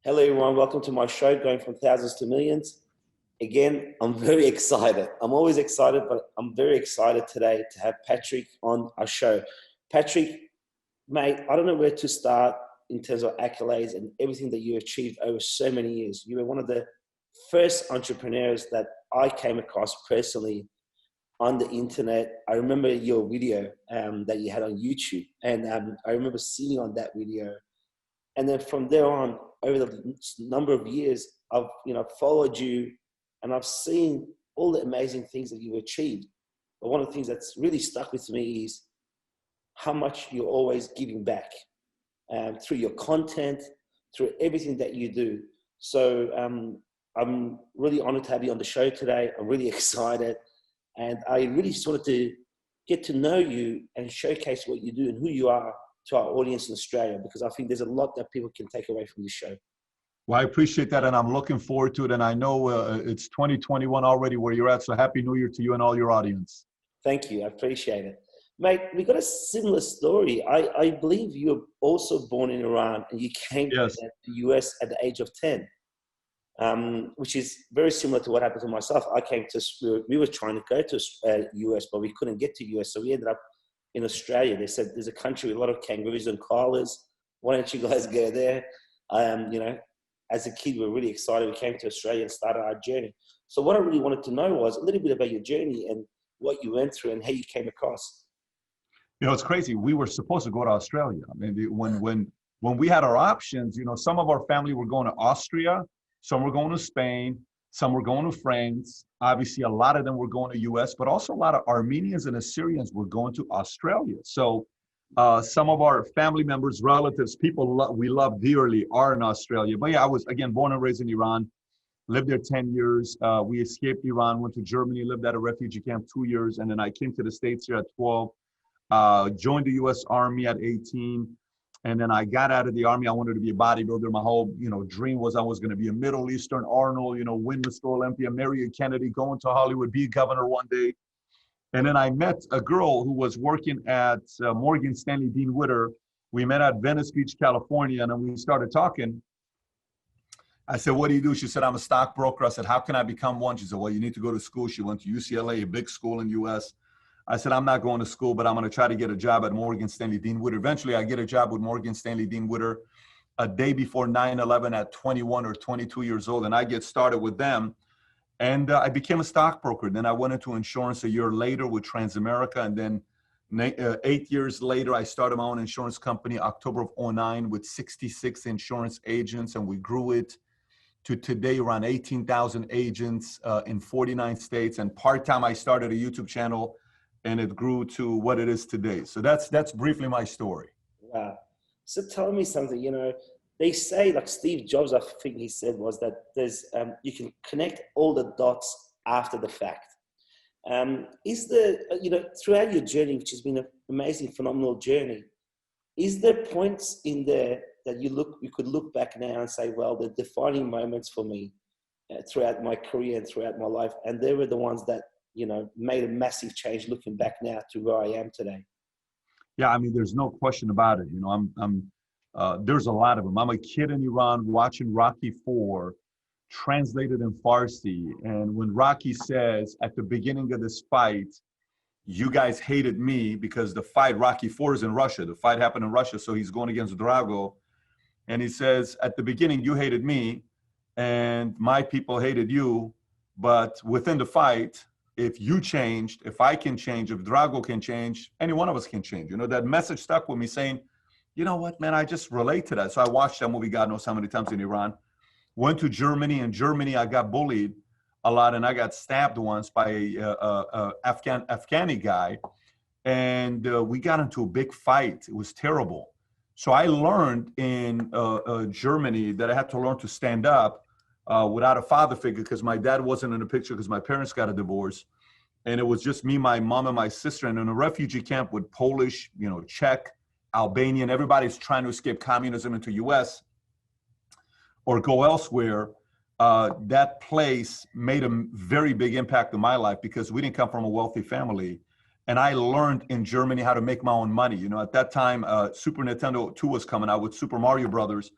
Hello, everyone. Welcome to my show, Going from Thousands to Millions. Again, I'm very excited. I'm always excited, but I'm very excited today to have Patrick on our show. Patrick, mate, I don't know where to start in terms of accolades and everything that you achieved over so many years. You were one of the first entrepreneurs that I came across personally on the internet. I remember your video that you had on YouTube, and I remember seeing on that video. And then from there on, over the number of years, I've followed you, and I've seen all the amazing things that you've achieved. But one of the things that's really stuck with me is how much you're always giving back through your content, through everything that you do. So I'm really honored to have you on the show today. I'm really excited, and I really just wanted to get to know you and showcase what you do and who you are to our audience in Australia, because I think there's a lot that people can take away from this show. Well, I appreciate that, and I'm looking forward to it. And I know it's 2021 already where you're at, so Happy New Year to you and all your audience. Thank you. I appreciate it. Mate, we got a similar story. I believe you were also born in Iran, and you came to the US at the age of 10, which is very similar to what happened to myself. We were trying to go to US, but we couldn't get to US, so we ended up in Australia. They said there's a country with a lot of kangaroos and koalas. Why don't you guys go there? As a kid, we were really excited. We came to Australia and started our journey. So what I really wanted to know was a little bit about your journey and what you went through and how you came across. You know, it's crazy. We were supposed to go to Australia. I mean, when we had our options, some of our family were going to Austria, some were going to Spain, some were going to France. Obviously, a lot of them were going to US, but also a lot of Armenians and Assyrians were going to Australia. So some of our family members, relatives, people we love dearly are in Australia. But yeah, I was, again, born and raised in Iran, lived there 10 years. We escaped Iran, went to Germany, lived at a refugee camp 2 years. And then I came to the States here at 12, joined the US Army at 18. And then I got out of the Army. I wanted to be a bodybuilder. My whole, dream was I was going to be a Middle Eastern Arnold, win Mr. Olympia, marry a Kennedy, go into Hollywood, be a governor one day. And then I met a girl who was working at Morgan Stanley Dean Witter. We met at Venice Beach, California, and then we started talking. I said, "What do you do?" She said, "I'm a stockbroker." I said, "How can I become one?" She said, "Well, you need to go to school." She went to UCLA, a big school in the US. I said, "I'm not going to school, but I'm going to try to get a job at Morgan Stanley Dean Witter." Eventually, I get a job with Morgan Stanley Dean Witter a day before 9/11 at 21 or 22 years old, and I get started with them. And I became a stockbroker. Then I went into insurance a year later with Transamerica. And then 8 years later, I started my own insurance company, October of 2009, with 66 insurance agents. And we grew it to today around 18,000 agents in 49 states. And part-time, I started a YouTube channel, and it grew to what it is today. So that's briefly my story. Wow. So tell me something, they say, like Steve Jobs, I think he said, was that there's you can connect all the dots after the fact. Is there, throughout your journey, which has been an amazing, phenomenal journey, is there points in there that you could look back now and say, well, the defining moments for me throughout my career and throughout my life, and they were the ones that, made a massive change looking back now to where I am today? Yeah, I mean, there's no question about it. There's a lot of them. I'm a kid in Iran watching Rocky IV, translated in Farsi. And when Rocky says at the beginning of this fight, "You guys hated me," because the fight, Rocky IV, is in Russia. The fight happened in Russia, so he's going against Drago. And he says, "At the beginning, you hated me, and my people hated you. But within the fight, if you changed, if I can change, if Drago can change, any one of us can change." That message stuck with me, saying, you know what, man, I just relate to that. So I watched that movie God knows how many times in Iran. Went to Germany. In Germany, I got bullied a lot, and I got stabbed once by a Afghani guy. And we got into a big fight. It was terrible. So I learned in Germany that I had to learn to stand up without a father figure, because my dad wasn't in the picture because my parents got a divorce. And it was just me, my mom, and my sister. And in a refugee camp with Polish, Czech, Albanian, everybody's trying to escape communism into US or go elsewhere. That place made a very big impact on my life because we didn't come from a wealthy family. And I learned in Germany how to make my own money. At that time, Super Nintendo 2 was coming out with Super Mario Brothers.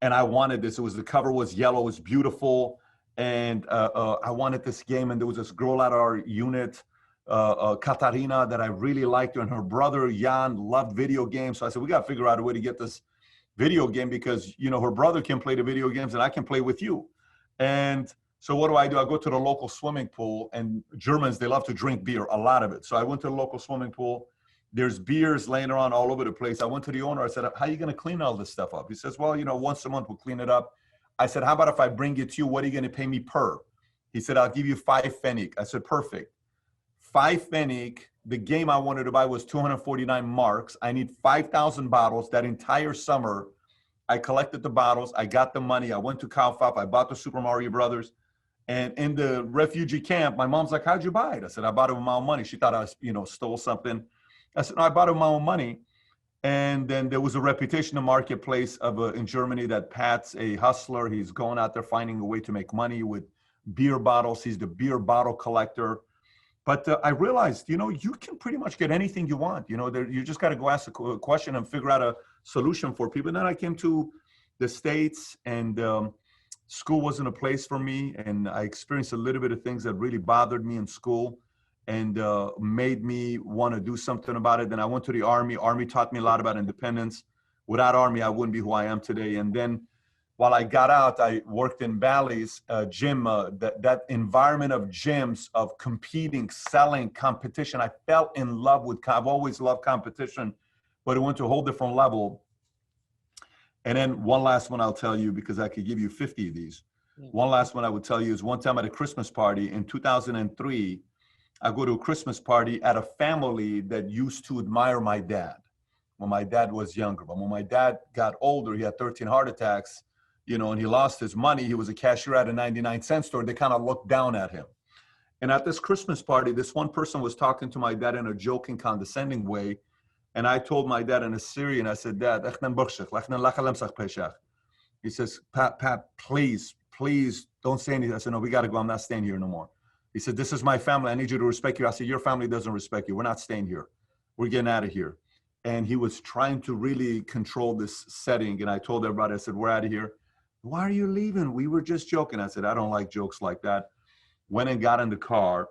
and I wanted this. It was, the cover was yellow, it was beautiful. And I wanted this game. And there was this girl at our unit, Katarina, that I really liked her, and her brother Jan loved video games. So I said, we got to figure out a way to get this video game, because, you know, her brother can play the video games and I can play with you. And so what do? I go to the local swimming pool, and Germans, they love to drink beer, a lot of it. So I went to the local swimming pool. There's beers laying around all over the place. I went to the owner. I said, how are you going to clean all this stuff up? He says, well, you know, once a month we'll clean it up. I said, how about if I bring it to you? What are you going to pay me per? He said, I'll give you 5 pfennig. I said, perfect. 5 pfennig. The game I wanted to buy was 249 marks. I need 5,000 bottles. That entire summer, I collected the bottles. I got the money. I went to Kaufhof. I bought the Super Mario Brothers. And in the refugee camp, my mom's like, how'd you buy it? I said, I bought it with my own money. She thought I, you know, stole something. I said, no, I bought it with my own money. And then there was a reputation in the marketplace of in Germany that Pat's a hustler. He's going out there finding a way to make money with beer bottles. He's the beer bottle collector. But I realized, you know, you can pretty much get anything you want. You know, you just got to go ask a question and figure out a solution for people. And then I came to the States, and school wasn't a place for me. And I experienced a little bit of things that really bothered me in school, and made me want to do something about it. Then I went to the Army. Army taught me a lot about independence. Without Army, I wouldn't be who I am today. And then while I got out, I worked in Bally's gym, that environment of gyms, of competing, selling, competition. I fell in love with, I've always loved competition, but it went to a whole different level. And then one last one I'll tell you, because I could give you 50 of these. One last one I would tell you is one time at a Christmas party in 2003, I go to a Christmas party at a family that used to admire my dad when my dad was younger. But when my dad got older, he had 13 heart attacks, you know, and he lost his money. He was a cashier at a 99-cent store. They kind of looked down at him. And at this Christmas party, this one person was talking to my dad in a joking, condescending way. And I told my dad in Assyrian, I said, Dad, he says, Pat, please don't say anything. I said, no, we got to go. I'm not staying here no more. He said, this is my family. I need you to respect you. I said, your family doesn't respect you. We're not staying here. We're getting out of here. And he was trying to really control this setting. And I told everybody, I said, we're out of here. Why are you leaving? We were just joking. I said, I don't like jokes like that. Went and got in the car.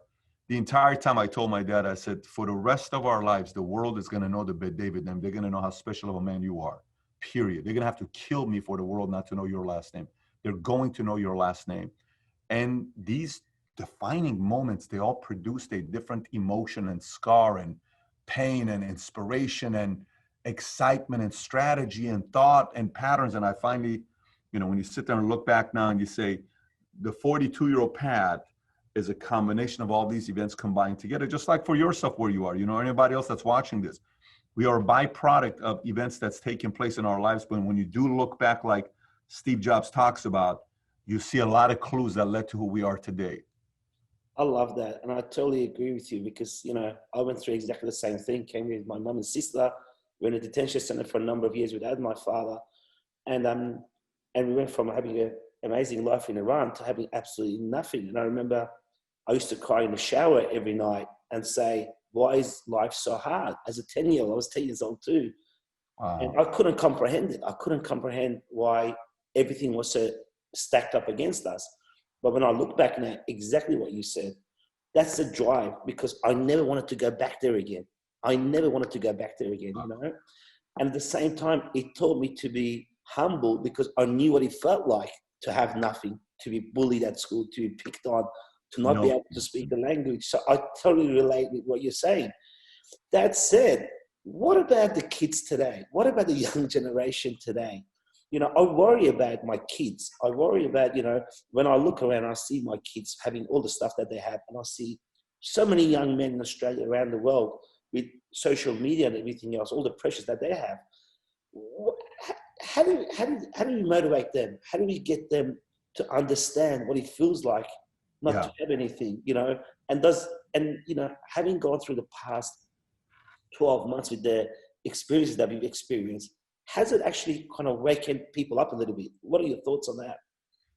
The entire time I told my dad, I said, for the rest of our lives, the world is going to know the Bet David name. They're going to know how special of a man you are, period. They're going to have to kill me for the world not to know your last name. They're going to know your last name. And these defining moments, they all produced a different emotion and scar and pain and inspiration and excitement and strategy and thought and patterns. And I finally, you know, when you sit there and look back now and you say, the 42-year-old Pat is a combination of all these events combined together, just like for yourself where you are, you know, anybody else that's watching this. We are a byproduct of events that's taken place in our lives. But when you do look back, like Steve Jobs talks about, you see a lot of clues that led to who we are today. I love that. And I totally agree with you, because, you know, I went through exactly the same thing. Came with my mum and sister. We were in a detention center for a number of years without my father. And we went from having an amazing life in Iran to having absolutely nothing. And I remember I used to cry in the shower every night and say, why is life so hard? As a 10-year-old, I was 10 years old too. Wow. And I couldn't comprehend it. I couldn't comprehend why everything was so stacked up against us. But when I look back now, exactly what you said, that's the drive, because I never wanted to go back there again. I never wanted to go back there again, you know? And at the same time, it taught me to be humble, because I knew what it felt like to have nothing, to be bullied at school, to be picked on, to not be able to speak the language. So I totally relate with what you're saying. That said, what about the kids today? What about the young generation today? You know, I worry about my kids. I worry about, you know, when I look around, I see my kids having all the stuff that they have, and I see so many young men in Australia, around the world, with social media and everything else, all the pressures that they have. How do we motivate them? How do we get them to understand what it feels like not to have anything, you know? And you know, having gone through the past 12 months with the experiences that we've experienced, has it actually kind of wakened people up a little bit? What are your thoughts on that?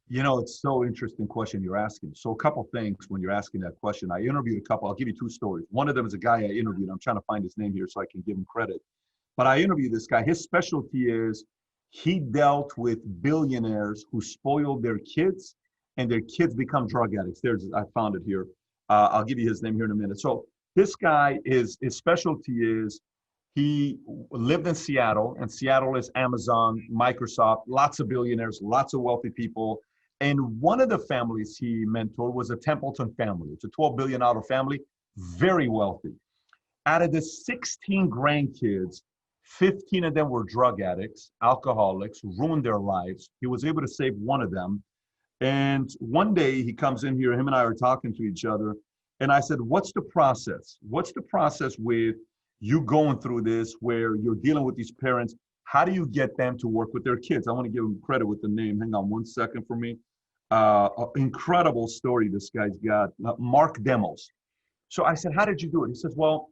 You know, it's so interesting question you're asking. So a couple things when you're asking that question. I interviewed a couple. I'll give you 2 stories. One of them is a guy I interviewed. I'm trying to find his name here so I can give him credit. But I interviewed this guy. His specialty is He dealt with billionaires who spoiled their kids, and their kids become drug addicts. I found it here. I'll give you his name here in a minute. So this guy his specialty is he lived in Seattle, and Seattle is Amazon, Microsoft, lots of billionaires, lots of wealthy people. And one of the families he mentored was a Templeton family. It's a $12 billion family, very wealthy. Out of the 16 grandkids, 15 of them were drug addicts, alcoholics, ruined their lives. He was able to save one of them. And one day he comes in here, him and I are talking to each other. And I said, what's the process? What's the process with you going through this where you're dealing with these parents? How do you get them to work with their kids? I want to give him credit with the name. Hang on one second for me. Incredible story this guy's got. Mark Demos. So I said, how did you do it? He says, well,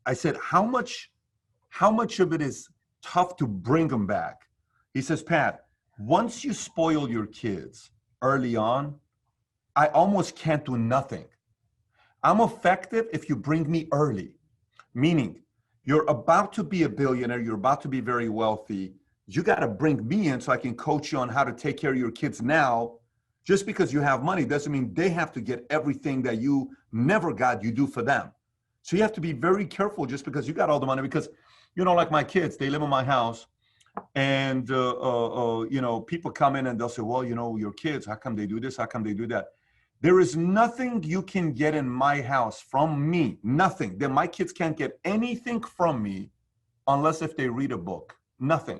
I said, how much of it is tough to bring them back? He says, Pat, once you spoil your kids early on, I almost can't do nothing. I'm effective if you bring me early, meaning you're about to be a billionaire, you're about to be very wealthy. You got to bring me in so I can coach you on how to take care of your kids now. Just because you have money doesn't mean they have to get everything that you never got, you do for them. So you have to be very careful just because you got all the money, because, you know, like my kids, they live in my house, and, you know, people come in and they'll say, well, you know, your kids, how come they do this? How come they do that? There is nothing you can get in my house from me, nothing. Then my kids can't get anything from me unless if they read a book, nothing.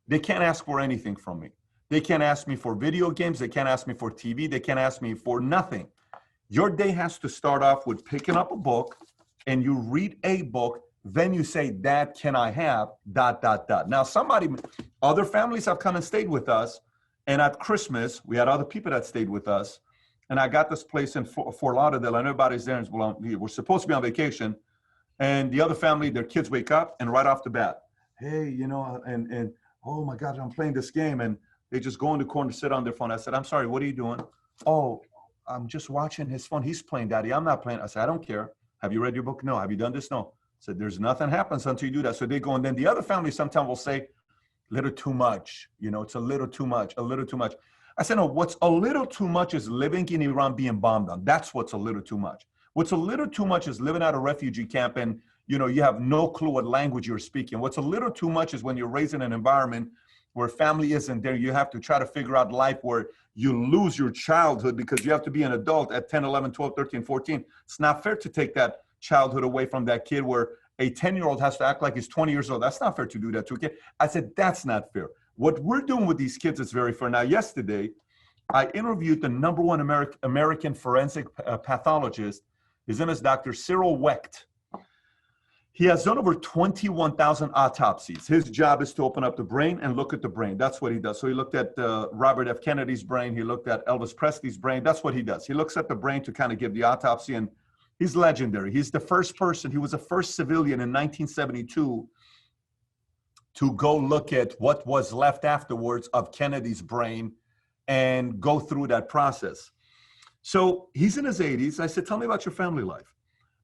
They can't ask for anything from me. They can't ask me for video games. They can't ask me for TV. They can't ask me for nothing. Your day has to start off with picking up a book, and you read a book. Then you say, Dad, can I have ... Now, other families have come and stayed with us. And at Christmas, we had other people that stayed with us. And I got this place in Fort Lauderdale, and everybody's there. And we're supposed to be on vacation. And the other family, their kids wake up, and right off the bat, hey, you know, and oh my God, I'm playing this game. And they just go in the corner, sit on their phone. I said, I'm sorry, what are you doing? Oh, I'm just watching his phone. He's playing, Daddy. I'm not playing. I said, I don't care. Have you read your book? No. Have you done this? No. I said, there's nothing happens until you do that. So they go, and then the other family sometimes will say, a little too much. You know, it's a little too much, a little too much. I said, no, what's a little too much is living in Iran being bombed on. That's what's a little too much. What's a little too much is living at a refugee camp and, you know, you have no clue what language you're speaking. What's a little too much is when you're raised in an environment where family isn't there. You have to try to figure out life where you lose your childhood because you have to be an adult at 10, 11, 12, 13, 14. It's not fair to take that childhood away from that kid where a 10-year-old has to act like he's 20 years old. That's not fair to do that to a kid. I said, that's not fair. What we're doing with these kids is very fair. Now, yesterday, I interviewed the #1 American forensic pathologist. His name is Dr. Cyril Wecht. He has done over 21,000 autopsies. His job is to open up the brain and look at the brain. That's what he does. So he looked at Robert F. Kennedy's brain. He looked at Elvis Presley's brain. That's what he does. He looks at the brain to kind of give the autopsy, and he's legendary. He's the first person. He was the first civilian in 1972 to go look at what was left afterwards of Kennedy's brain and go through that process. So he's in his 80s. I said, tell me about your family life.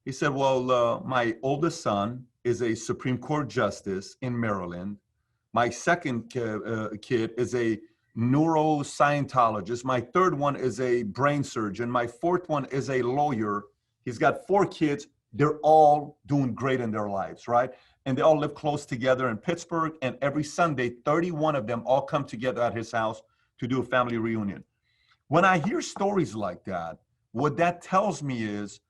He said, well, my oldest son is a Supreme Court justice in Maryland. My second kid is a neuroscientologist. My third one is a brain surgeon. My fourth one is a lawyer. He's got 4 kids. They're all doing great in their lives, right? And they all live close together in Pittsburgh. And every Sunday, 31 of them all come together at his house to do a family reunion. When I hear stories like that, what that tells me is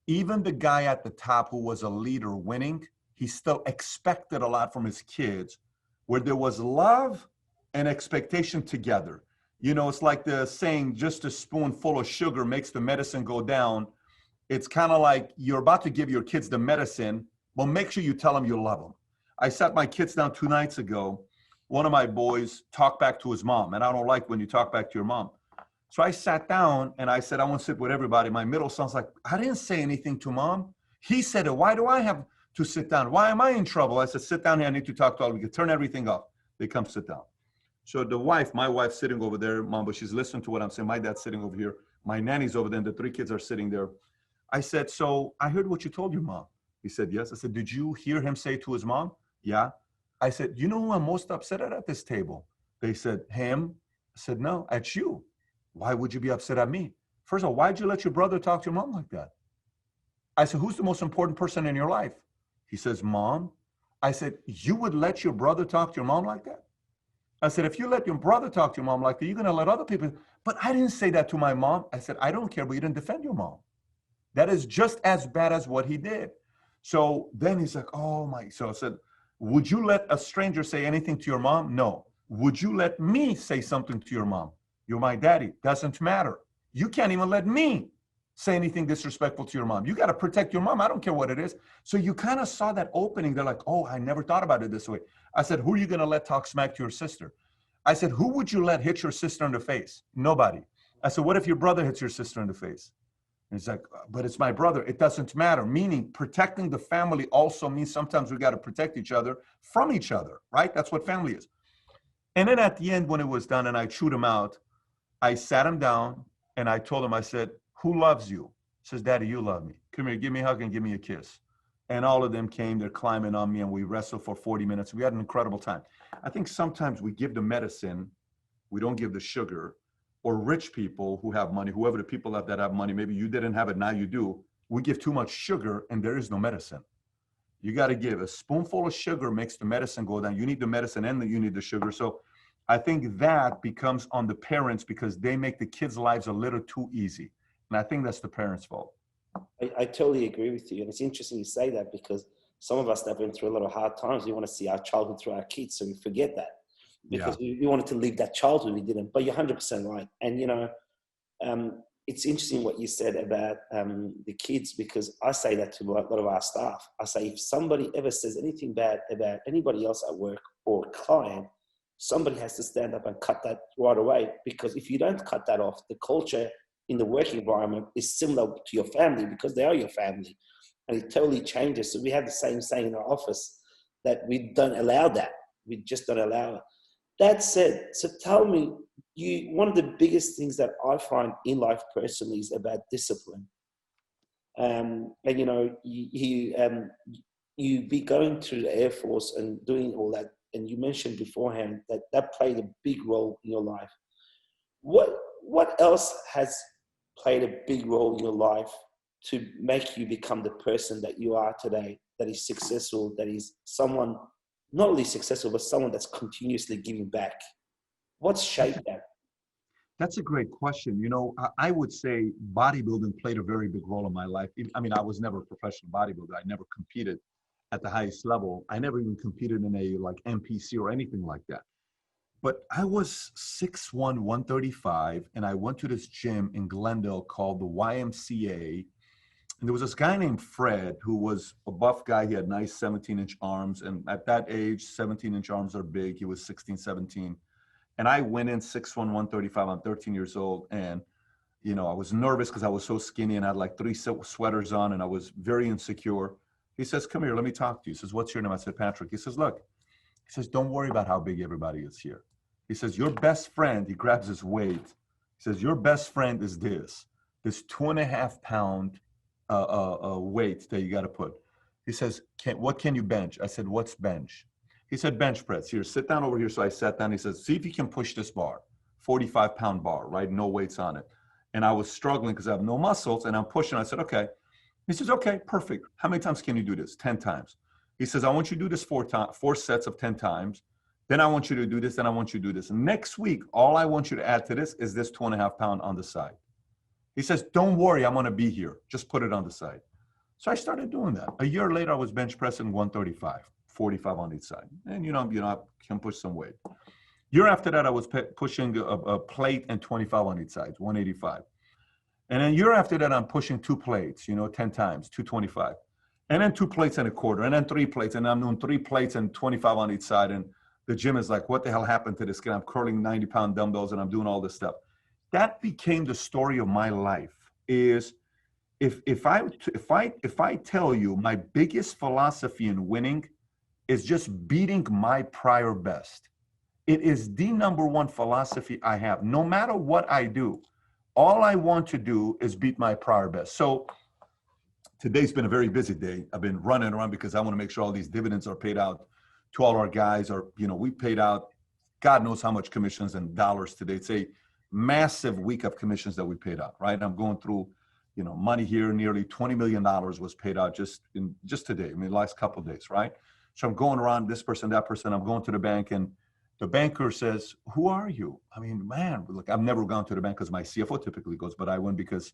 even the guy at the top who was a leader winning, he still expected a lot from his kids, where there was love and expectation together. You know, it's like the saying, just a spoonful of sugar makes the medicine go down. It's kind of like you're about to give your kids the medicine, well, make sure you tell them you love them. I sat my kids down 2 nights ago. One of my boys talked back to his mom, and I don't like when you talk back to your mom. So I sat down and I said, I want to sit with everybody. My middle son's like, I didn't say anything to mom. He said it. Why do I have to sit down? Why am I in trouble? I said, sit down here. I need to talk to all of you. Turn everything off. They come sit down. So the wife, my wife's sitting over there, mom, but she's listening to what I'm saying. My dad's sitting over here. My nanny's over there, and the 3 kids are sitting there. I said, so I heard what you told your mom. He said, yes. I said, did you hear him say to his mom? Yeah. I said, you know who I'm most upset at this table? They said, him. I said, no, at you. Why would you be upset at me? First of all, why'd you let your brother talk to your mom like that? I said, who's the most important person in your life? He says, mom. I said, you would let your brother talk to your mom like that? I said, if you let your brother talk to your mom like that, you're going to let other people. But I didn't say that to my mom. I said, I don't care, but you didn't defend your mom. That is just as bad as what he did. So then he's like, oh my. So I said, would you let a stranger say anything to your mom? No. Would you let me say something to your mom? You're my daddy. Doesn't matter. You can't even let me say anything disrespectful to your mom. You got to protect your mom. I don't care what it is. So you kind of saw that opening. They're like, oh, I never thought about it this way. I said, who are you going to let talk smack to your sister? I said, who would you let hit your sister in the face? Nobody. I said, what if your brother hits your sister in the face? And he's like, but it's my brother. It doesn't matter. Meaning protecting the family also means sometimes we got to protect each other from each other, right? That's what family is. And then at the end, when it was done and I chewed him out, I sat him down and I told him, I said, who loves you? He says, Daddy, you love me. Come here, give me a hug and give me a kiss. And all of them came, they're climbing on me and we wrestled for 40 minutes. We had an incredible time. I think sometimes we give the medicine, we don't give the sugar. Or rich people who have money, whoever the people that have money, maybe you didn't have it, now you do. We give too much sugar and there is no medicine. You got to give a spoonful of sugar makes the medicine go down. You need the medicine and you need the sugar. So I think that becomes on the parents because they make the kids' lives a little too easy. And I think that's the parents' fault. I totally agree with you. And it's interesting you say that because some of us that went through a lot of hard times, we want to see our childhood through our kids. So we forget that because we wanted to live that childhood. We didn't, but you're 100% right. And, you know, it's interesting what you said about the kids, because I say that to a lot of our staff. I say, if somebody ever says anything bad about anybody else at work or a client, somebody has to stand up and cut that right away. Because if you don't cut that off, the culture in the work environment is similar to your family because they are your family. And it totally changes. So we have the same saying in our office that we don't allow that. We just don't allow it. That said, so tell me, one of the biggest things that I find in life personally is about discipline. And you know, you be going through the Air Force and doing all that, and you mentioned beforehand that that played a big role in your life. What else has played a big role in your life to make you become the person that you are today, that is successful, that is someone not only successful, but someone that's continuously giving back? What's shaped that? That's a great question. You know, I would say bodybuilding played a very big role in my life. I mean, I was never a professional bodybuilder. I never competed at the highest level. I never even competed in a like NPC or anything like that. But I was 6'1", 135, and I went to this gym in Glendale called the YMCA. And there was this guy named Fred who was a buff guy. He had nice 17-inch arms. And at that age, 17-inch arms are big. He was 16, 17. And I went in 6'1", 135. I'm 13 years old. And, you know, I was nervous because I was so skinny and I had like 3 sweaters on and I was very insecure. He says, come here, let me talk to you. He says, what's your name? I said, Patrick. He says, look, he says, don't worry about how big everybody is here. He says, your best friend, he grabs his weight. He says, your best friend is this 2.5 pound weight that you got to put. He says, what can you bench? I said, what's bench? He said, bench press. Here, sit down over here. So I sat down. He says, see if you can push this bar, 45-pound bar, right? No weights on it. And I was struggling because I have no muscles and I'm pushing. I said, okay. He says, okay, perfect. How many times can you do this? 10 times. He says, I want you to do this 4 sets of 10 times. Then I want you to do this. Then I want you to do this. And next week, all I want you to add to this is this 2.5 pound on the side. He says, don't worry, I'm going to be here. Just put it on the side. So I started doing that. A year later, I was bench pressing 135, 45 on each side. And, you know, I can push some weight. Year after that, I was pushing a plate and 25 on each side, 185. And then year after that, I'm pushing 2 plates, 10 times, 225. And then 2 plates and a quarter, and then 3 plates. And I'm doing 3 plates and 25 on each side. And the gym is like, what the hell happened to this kid? I'm curling 90-pound dumbbells and I'm doing all this stuff. That became the story of my life. Is if I tell you my biggest philosophy in winning is just beating my prior best. It is the #1 philosophy I have. No matter what I do, all I want to do is beat my prior best. So today's been a very busy day. I've been running around because I want to make sure all these dividends are paid out to all our guys. Or, you know, we paid out God knows how much commissions and dollars today. It's a massive week of commissions that we paid out, right? I'm going through, you know, money here, nearly $20 million was paid out just today. I mean, the last couple of days, right? So I'm going around this person, that person. I'm going to the bank, and the banker says, "Who are you?" I mean, man, look, I've never gone to the bank because my CFO typically goes, but I went because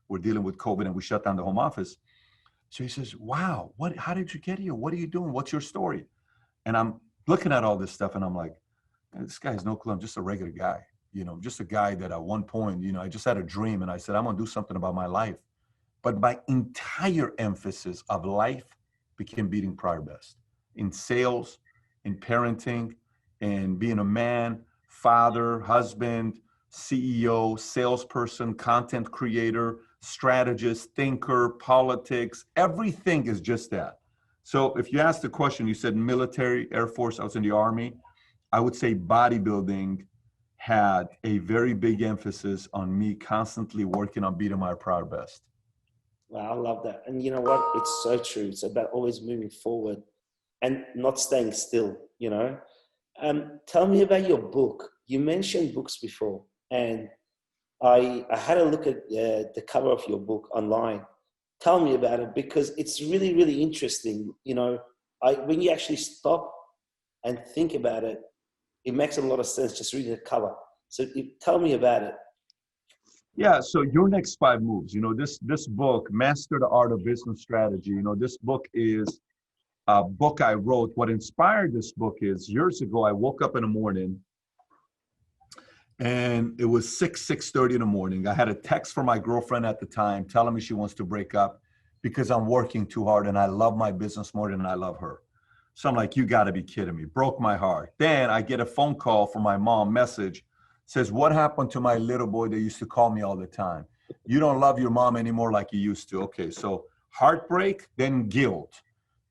we're dealing with COVID and we shut down the home office. So he says, "Wow, how did you get here? What are you doing? What's your story?" And I'm looking at all this stuff, and I'm like, this guy has no clue. I'm just a regular guy, you know, just a guy that at one point, you know, I just had a dream and I said, I'm going to do something about my life. But my entire emphasis of life became beating prior best in sales, in parenting, and being a man, father, husband, CEO, salesperson, content creator, strategist, thinker, politics. Everything is just that. So if you ask the question, you said military, Air Force, I was in the Army. I would say bodybuilding had a very big emphasis on me constantly working on beating my prior best. Wow, I love that. And you know what? It's so true. It's about always moving forward and not staying still, you know? Tell me about your book. You mentioned books before, and I had a look at the cover of your book online. Tell me about it, because it's really, really interesting. You know, when you actually stop and think about it, it makes a lot of sense just reading the cover. So tell me about it. Yeah, so your next 5 moves, you know, this book, Master the Art of Business Strategy, you know, this book is a book I wrote. What inspired this book is years ago, I woke up in the morning and it was 6:30 in the morning. I had a text from my girlfriend at the time telling me she wants to break up because I'm working too hard and I love my business more than I love her. So I'm like, you got to be kidding me. Broke my heart. Then I get a phone call from my mom, message, says, what happened to my little boy that used to call me all the time? You don't love your mom anymore like you used to. Okay, so heartbreak, then guilt.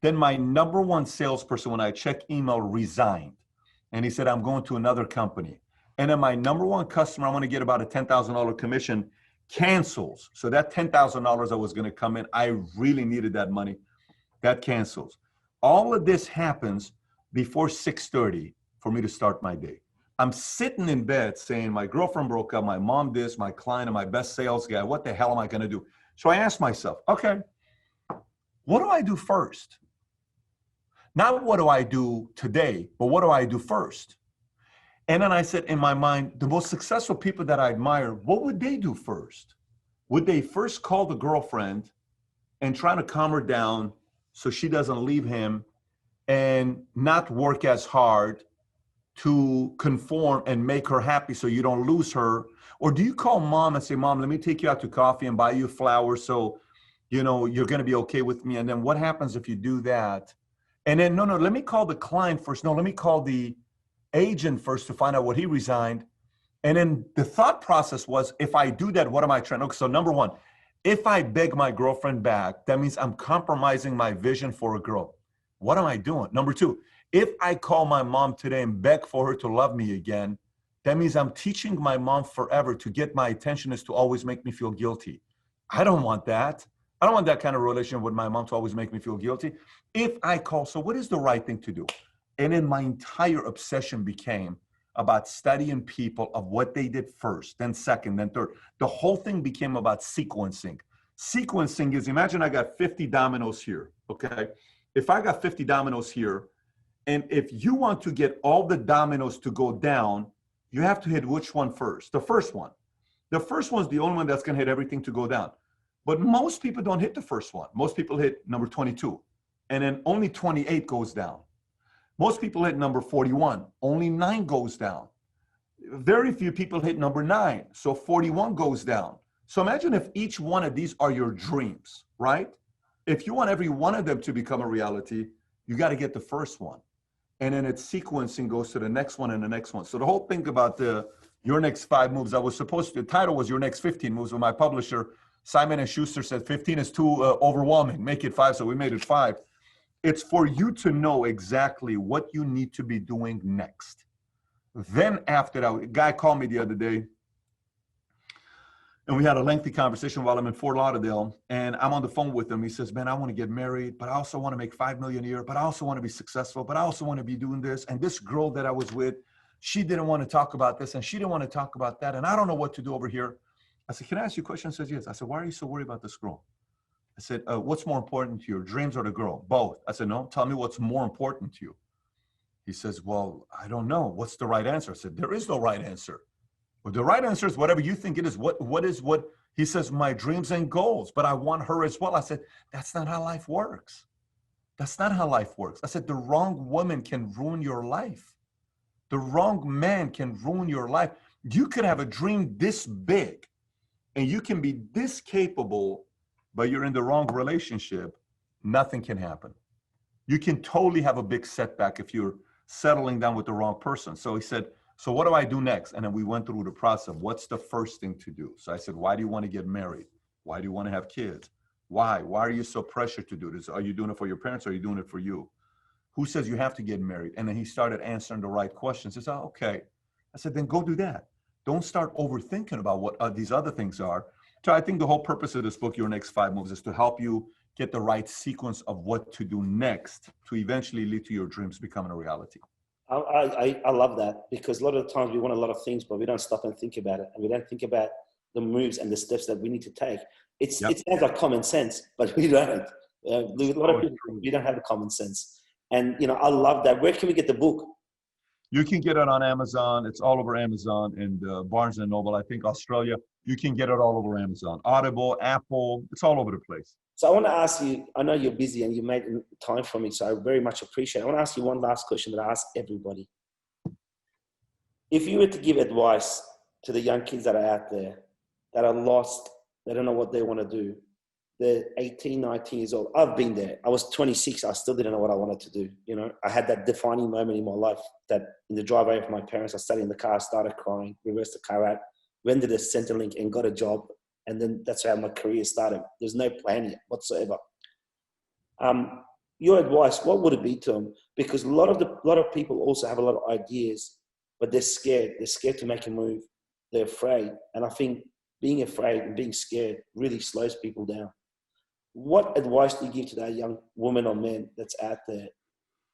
Then my number one salesperson, when I check email, resigned. And he said, I'm going to another company. And then my number one customer, I want to get about a $10,000 commission, cancels. So that $10,000 that was going to come in, I really needed that money. That cancels. All of this happens before 6:30 for me to start my day. I'm sitting in bed saying, my girlfriend broke up, my mom this, my client and my best sales guy, what the hell am I going to do? So I asked myself, okay, what do I do first? Not what do I do today, but what do I do first? And then I said in my mind, the most successful people that I admire, what would they do first? Would they first call the girlfriend and try to calm her down so she doesn't leave him and not work as hard to conform and make her happy so you don't lose her? Or do you call mom and say, Mom, let me take you out to coffee and buy you flowers so, you know, you're going to be okay with me? And then what happens if you do that? And then, no, let me call the client first. No, let me call the agent first to find out what he resigned. And then the thought process was, if I do that, what am I trying to? Okay, so number one, if I beg my girlfriend back, that means I'm compromising my vision for a girl. What am I doing? Number two, if I call my mom today and beg for her to love me again, that means I'm teaching my mom forever to get my attention is to always make me feel guilty. I don't want that. I don't want that kind of relationship with my mom to always make me feel guilty. If I call, so what is the right thing to do? And then my entire obsession became about studying people of what they did first, then second, then third. The whole thing became about sequencing. Sequencing is, imagine I got 50 dominoes here, okay? If I got 50 dominoes here, and if you want to get all the dominoes to go down, you have to hit which one first? The first one. The first one's the only one that's gonna hit everything to go down. But most people don't hit the first one. Most people hit number 22, and then only 28 goes down. Most people hit number 41, only 9 goes down. Very few people hit number 9, so 41 goes down. So imagine if each one of these are your dreams, right? If you want every one of them to become a reality, you got to get the first one. And then its sequencing goes to the next one and the next one. So the whole thing about your next 5 moves, the title was your next 15 moves, but my publisher, Simon & Schuster, said 15 is too overwhelming, make it 5, so we made it 5. It's for you to know exactly what you need to be doing next. Then after that, a guy called me the other day And we had a lengthy conversation while I'm in Fort Lauderdale, and I'm on the phone with him. He says, man, I want to get married, but I also want to make 5 million a year, but I also want to be successful, but I also want to be doing this. And this girl that I was with, she didn't want to talk about this, and she didn't want to talk about that. And I don't know what to do over here. I said, can I ask you a question? He says, yes. I said, why are you so worried about this girl? I said, what's more important to your dreams or the girl? Both. I said, no, tell me what's more important to you. He says, well, I don't know. What's the right answer? I said, there is no right answer. Well, the right answer is whatever you think it is. What is what? He says, my dreams and goals, but I want her as well. I said, that's not how life works. That's not how life works. I said, the wrong woman can ruin your life. The wrong man can ruin your life. You could have a dream this big and you can be this capable, but you're in the wrong relationship. Nothing can happen. You can totally have a big setback if you're settling down with the wrong person. So he said, so what do I do next? And then we went through the process. What's the first thing to do? So I said, why do you want to get married? Why do you want to have kids? Why? Why are you so pressured to do this? Are you doing it for your parents? Or are you doing it for you? Who says you have to get married? And then he started answering the right questions. He said, oh, okay. I said, then go do that. Don't start overthinking about what these other things are. So I think the whole purpose of this book, Your Next 5 Moves, is to help you get the right sequence of what to do next to eventually lead to your dreams becoming a reality. I love that, because a lot of the times we want a lot of things, but we don't stop and think about it. And we don't think about the moves and the steps that we need to take. It sounds like common sense, but we don't. A lot of people, we don't have the common sense. And, you know, I love that. Where can we get the book? You can get it on Amazon. It's all over Amazon and Barnes & Noble. I think Australia, you can get it all over Amazon. Audible, Apple, it's all over the place. So I want to ask you, I know you're busy and you made time for me, so I very much appreciate it. I want to ask you one last question that I ask everybody. If you were to give advice to the young kids that are out there, that are lost, they don't know what they want to do, they're 18, 19 years old. I've been there. I was 26. I still didn't know what I wanted to do. You know, I had that defining moment in my life that in the driveway of my parents, I sat in the car, started crying, reversed the car out, went to the Centrelink and got a job. And then that's how my career started. There's no plan yet whatsoever. Your advice, what would it be to them? Because a lot of people also have a lot of ideas, but they're scared. They're scared to make a move. They're afraid. And I think being afraid and being scared really slows people down. What advice do you give to that young woman or man that's out there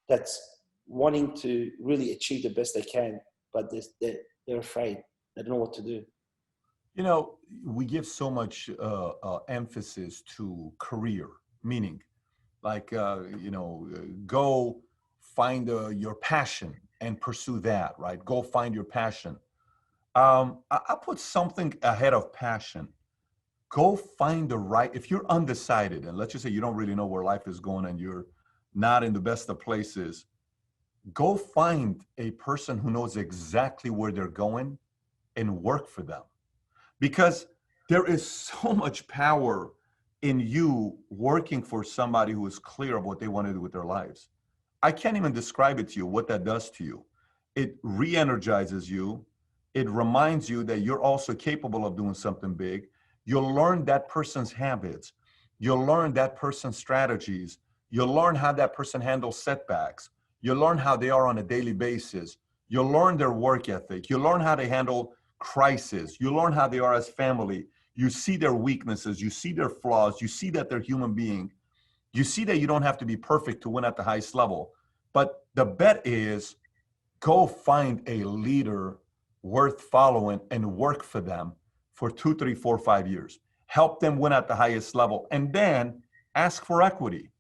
that's wanting to really achieve the best they can, but they're afraid. They don't know what to do? You know, we give so much emphasis to career, meaning like, go find your passion and pursue that, right? Go find your passion. I put something ahead of passion. Go find the right, if you're undecided, and let's just say you don't really know where life is going and you're not in the best of places, go find a person who knows exactly where they're going and work for them. Because there is so much power in you working for somebody who is clear of what they want to do with their lives. I can't even describe it to you, what that does to you. It re-energizes you. It reminds you that you're also capable of doing something big. You'll learn that person's habits. You'll learn that person's strategies. You'll learn how that person handles setbacks. You'll learn how they are on a daily basis. You'll learn their work ethic. You'll learn how they handle crisis. You learn how they are as family. You see their weaknesses. You see their flaws. You see that they're human beings. You see that you don't have to be perfect to win at the highest level. But the bet is go find a leader worth following and work for them for 2, 3, 4, 5 years. Help them win at the highest level. And then ask for equity.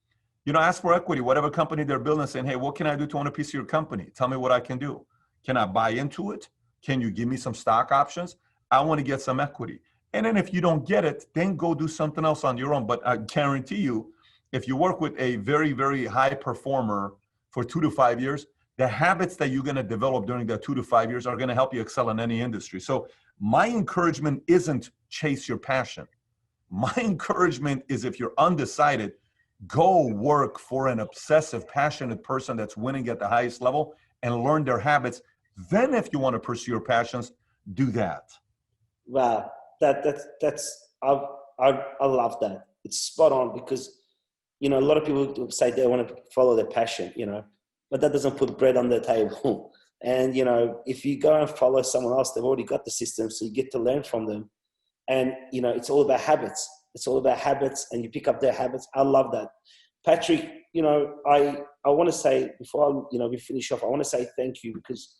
You know, ask for equity, whatever company they're building, saying, hey, what can I do to own a piece of your company? Tell me what I can do. Can I buy into it? Can you give me some stock options? I want to get some equity. And then if you don't get it, then go do something else on your own. But I guarantee you, if you work with a very, very high performer for 2 to 5 years, the habits that you're going to develop during that 2 to 5 years are going to help you excel in any industry. So my encouragement isn't chase your passion. My encouragement is, if you're undecided, go work for an obsessive, passionate person that's winning at the highest level and learn their habits. Then if you want to pursue your passions, do that. Wow, I love that. It's spot on, because, you know, a lot of people say they want to follow their passion, you know, but that doesn't put bread on the table. And, you know, if you go and follow someone else, they've already got the system, so you get to learn from them. And, you know, it's all about habits. It's all about habits, and you pick up their habits. I love that. Patrick, you know, I want to say, before, you know, we finish off, I want to say thank you, because,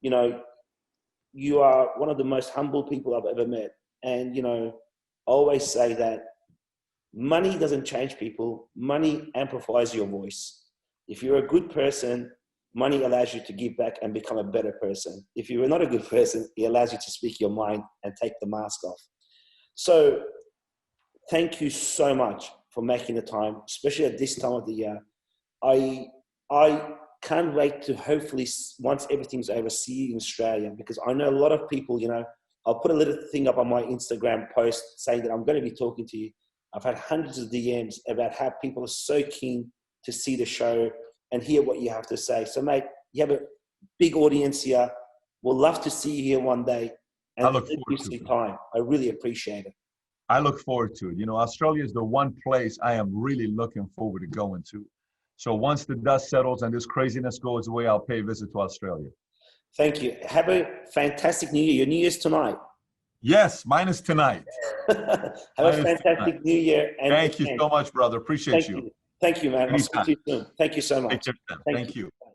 you know, you are one of the most humble people I've ever met. And, you know, I always say that money doesn't change people. Money amplifies your voice. If you're a good person, money allows you to give back and become a better person. If you're not a good person, it allows you to speak your mind and take the mask off. So thank you so much for making the time, especially at this time of the year. I can't wait to hopefully, once everything's over, see you in Australia, because I know a lot of people, you know, I'll put a little thing up on my Instagram post saying that I'm going to be talking to you. I've had hundreds of DMs about how people are so keen to see the show and hear what you have to say. So, mate, you have a big audience here. We'll love to see you here one day. And I look thank forward you to for it. your time. I really appreciate it. I look forward to it. You know, Australia is the one place I am really looking forward to going to. So once the dust settles and this craziness goes away, I'll pay a visit to Australia. Thank you. Have a fantastic New Year. Your New Year's tonight. Yes, mine is tonight. Have Mine a is fantastic tonight. New Year. And Thank you again, so much, brother. Appreciate thank you. you. Thank you, man. I'll speak Anytime. to you soon. Thank you so Take much. care, man. Thank Thank you. you.